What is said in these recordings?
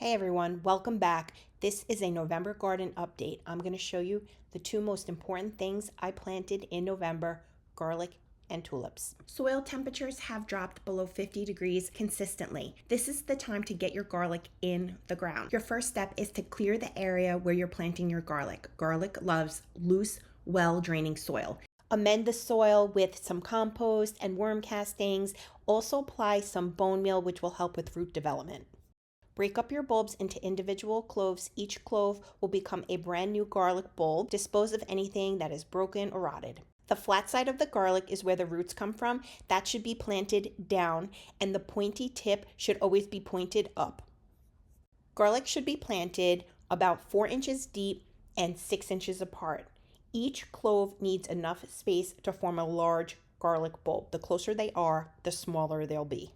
Hey everyone, welcome back. This is a November garden update. I'm going to show you the two most important things I planted in November, garlic and tulips. Soil temperatures have dropped below 50 degrees consistently. This is the time to get your garlic in the ground. Your first step is to clear the area where you're planting your garlic. Garlic loves loose, well-draining soil. Amend the soil with some compost and worm castings. Also apply some bone meal, which will help with root development. Break up your bulbs into individual cloves. Each clove will become a brand new garlic bulb. Dispose of anything that is broken or rotted. The flat side of the garlic is where the roots come from. That should be planted down, and the pointy tip should always be pointed up. Garlic should be planted about 4 inches deep and 6 inches apart. Each clove needs enough space to form a large garlic bulb. The closer they are, the smaller they'll be.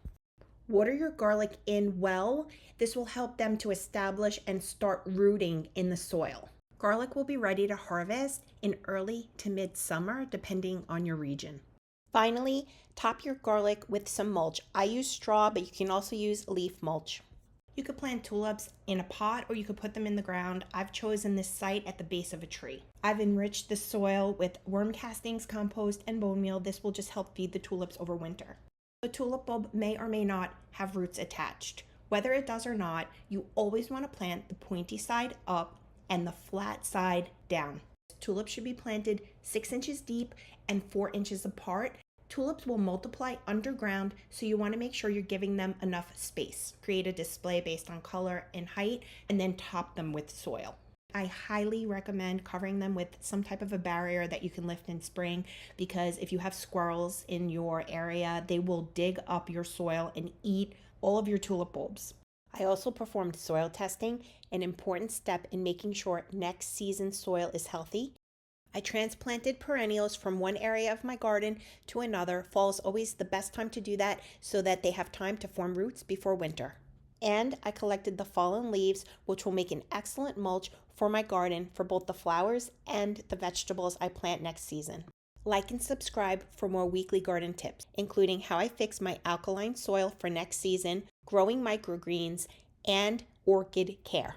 Water your garlic in well. This will help them to establish and start rooting in the soil. Garlic will be ready to harvest in early to mid-summer, depending on your region. Finally, top your garlic with some mulch. I use straw, but you can also use leaf mulch. You could plant tulips in a pot or you could put them in the ground. I've chosen this site at the base of a tree. I've enriched the soil with worm castings, compost, and bone meal. This will just help feed the tulips over winter. The tulip bulb may or may not have roots attached. Whether it does or not, you always want to plant the pointy side up and the flat side down. Tulips should be planted 6 inches deep and 4 inches apart. Tulips will multiply underground, so you want to make sure you're giving them enough space. Create a display based on color and height, and then top them with soil. I highly recommend covering them with some type of a barrier that you can lift in spring, because if you have squirrels in your area, they will dig up your soil and eat all of your tulip bulbs. I also performed soil testing, an important step in making sure next season's soil is healthy. I transplanted perennials from one area of my garden to another. Fall is always the best time to do that so that they have time to form roots before winter. And I collected the fallen leaves, which will make an excellent mulch for my garden for both the flowers and the vegetables I plant next season. Like and subscribe for more weekly garden tips, including how I fix my alkaline soil for next season, growing microgreens, and orchid care.